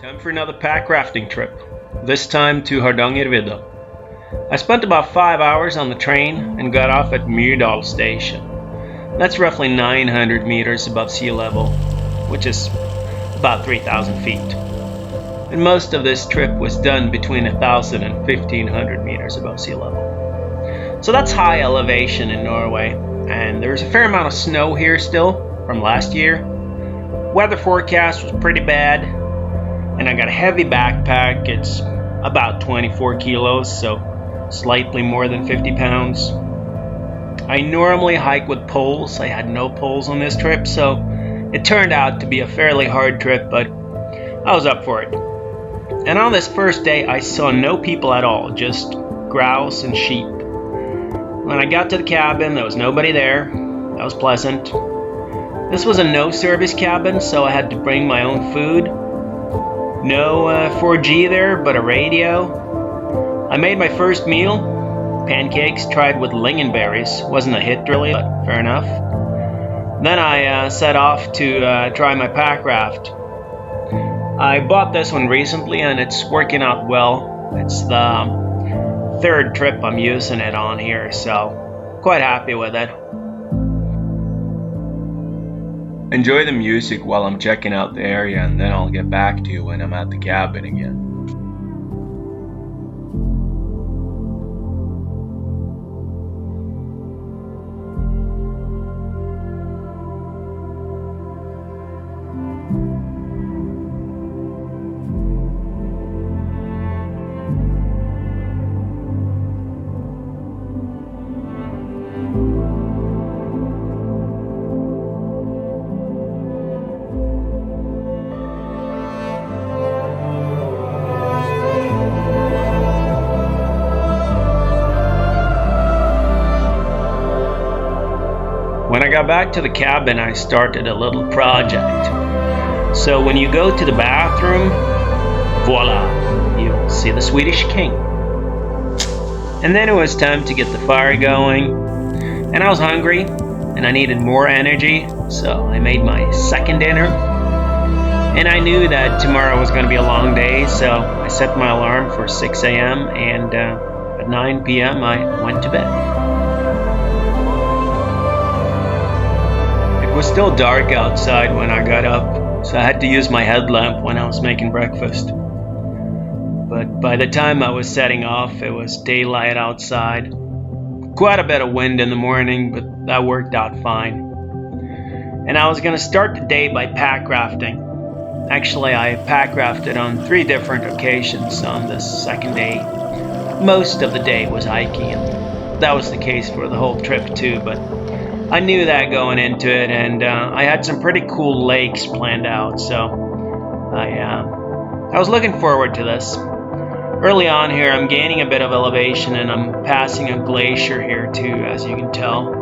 Time for another packrafting trip, this time to Hardangervidda. I spent about 5 hours on the train and got off at Myrdal station. That's roughly 900 meters above sea level, which is about 3,000 feet. And most of this trip was done between 1,000 and 1,500 meters above sea level. So that's high elevation in Norway, and there's a fair amount of snow here still from last year. Weather forecast was pretty bad, and I got a heavy backpack. It's about 24 kilos, so slightly more than 50 pounds. I normally hike with poles. I had no poles on this trip, so it turned out to be a fairly hard trip, but I was up for it. And on this first day, I saw no people at all, just grouse and sheep. When I got to the cabin, there was nobody there. That was pleasant. This was a no-service cabin, so I had to bring my own food. No 4G there, but a radio. I made my first meal. Pancakes tried with lingonberries. Wasn't a hit really, but fair enough. Then I set off to try my packraft. I bought this one recently and it's working out well. It's the third trip I'm using it on here, so quite happy with it. Enjoy the music while I'm checking out the area, and then I'll get back to you when I'm at the cabin again. When I got back to the cabin, I started a little project. So when you go to the bathroom, voila, you'll see the Swedish king. And then it was time to get the fire going. And I was hungry, and I needed more energy, so I made my second dinner. And I knew that tomorrow was going to be a long day, so I set my alarm for 6 a.m. and at 9 p.m. I went to bed. It was still dark outside when I got up, so I had to use my headlamp when I was making breakfast. But by the time I was setting off, it was daylight outside. Quite a bit of wind in the morning, but that worked out fine. And I was going to start the day by packrafting. Actually, I packrafted on 3 different occasions on this second day. Most of the day was hiking, and that was the case for the whole trip too, but I knew that going into it, and I had some pretty cool lakes planned out, so I was looking forward to this. Early on here, I'm gaining a bit of elevation, and I'm passing a glacier here too, as you can tell.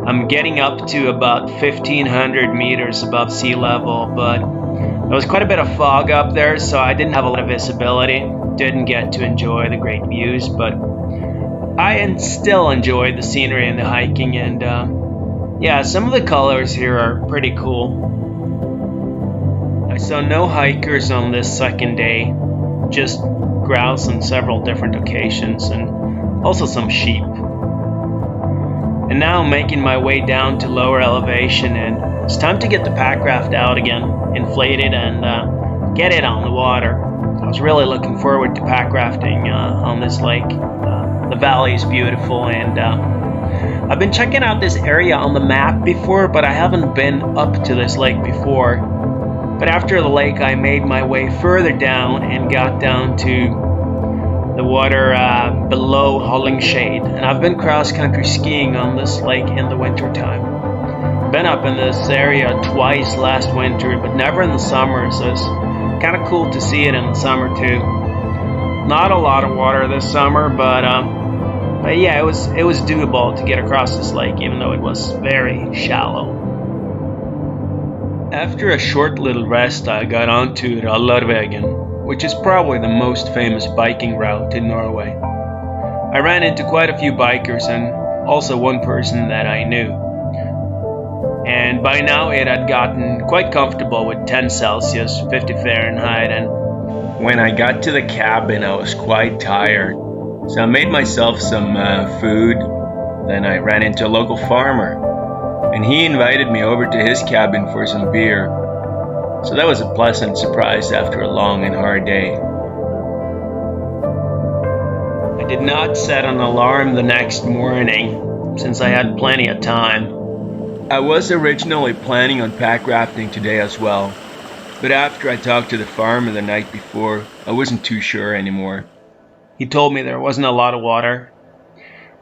I'm getting up to about 1,500 meters above sea level, but there was quite a bit of fog up there, so I didn't have a lot of visibility. Didn't get to enjoy the great views, but I still enjoyed the scenery and the hiking, and yeah, some of the colors here are pretty cool. I saw no hikers on this second day, just grouse on several different occasions, and also some sheep. And now I'm making my way down to lower elevation, and it's time to get the packraft out again, inflate it, and get it on the water. I was really looking forward to packrafting on this lake. The valley is beautiful, and I've been checking out this area on the map before, but I haven't been up to this lake before. But after the lake, I made my way further down and got down to the water below Hallingskeid. And I've been cross-country skiing on this lake in the wintertime. Been up in this area twice last winter, but never in the summer, so it's kind of cool to see it in the summer too. Not a lot of water this summer, but yeah, it was doable to get across this lake, even though it was very shallow. After a short little rest, I got onto Rallarvegen, which is probably the most famous biking route in Norway. I ran into quite a few bikers and also one person that I knew. and by now it had gotten quite comfortable with 10 Celsius, 50 Fahrenheit, and when I got to the cabin I was quite tired. So I made myself some food. Then I ran into a local farmer, and he invited me over to his cabin for some beer. So that was a pleasant surprise after a long and hard day. I did not set an alarm the next morning, since I had plenty of time. I was originally planning on pack rafting today as well, but after I talked to the farmer the night before, I wasn't too sure anymore. He told me there wasn't a lot of water.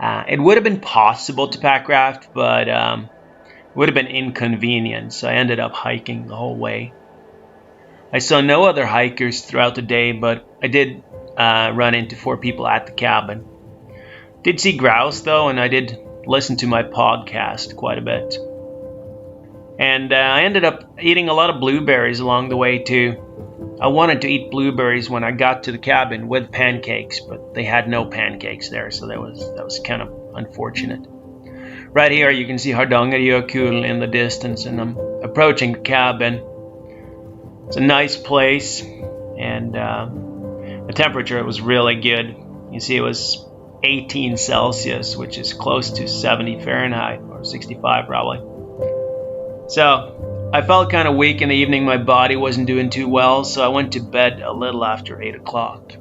It would have been possible to pack raft, but it would have been inconvenient, so I ended up hiking the whole way. I saw no other hikers throughout the day, but I did run into 4 people at the cabin. Did see grouse though, and I did listen to my podcast quite a bit. And I ended up eating a lot of blueberries along the way too. I wanted to eat blueberries when I got to the cabin with pancakes, but they had no pancakes there, so that was kind of unfortunate. Right here you can see Hardangerjøkulen in the distance, and I'm approaching the cabin. It's a nice place, and the temperature was really good. You see it was 18 Celsius, which is close to 70 Fahrenheit, or 65 probably. So I felt kind of weak in the evening. My body wasn't doing too well, so I went to bed a little after 8 o'clock.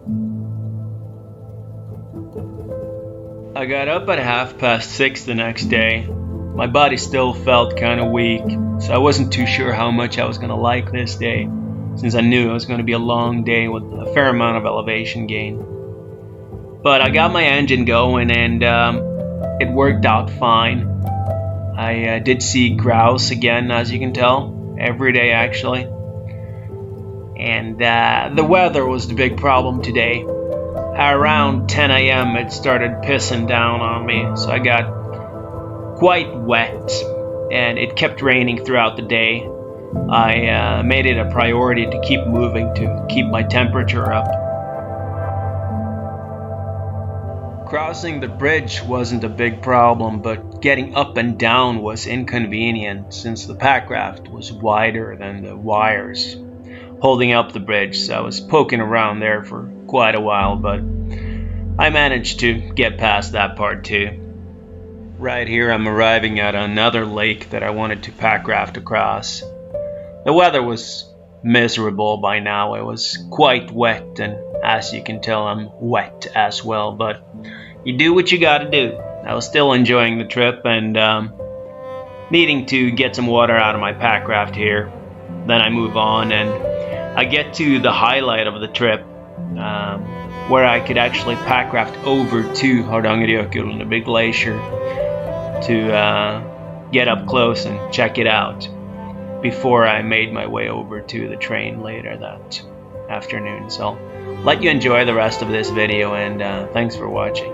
I got up at 6:30 the next day. My body still felt kind of weak, so I wasn't too sure how much I was going to like this day, since I knew it was going to be a long day with a fair amount of elevation gain. But I got my engine going, and it worked out fine. I did see grouse again, as you can tell, every day actually. And the weather was the big problem today. Around 10 a.m. it started pissing down on me, so I got quite wet, and it kept raining throughout the day. I made it a priority to keep moving to keep my temperature up. Crossing the bridge wasn't a big problem, but getting up and down was inconvenient since the pack raft was wider than the wires holding up the bridge, so I was poking around there for quite a while, but I managed to get past that part too. Right here I'm arriving at another lake that I wanted to pack raft across. The weather was miserable by now. It was quite wet, and as you can tell I'm wet as well, but you do what you gotta do. I was still enjoying the trip and needing to get some water out of my pack raft here. Then I move on and I get to the highlight of the trip, where I could actually pack raft over to Hardangerjøkulen, the big glacier, to get up close and check it out before I made my way over to the train later that afternoon. So I'll let you enjoy the rest of this video, and thanks for watching.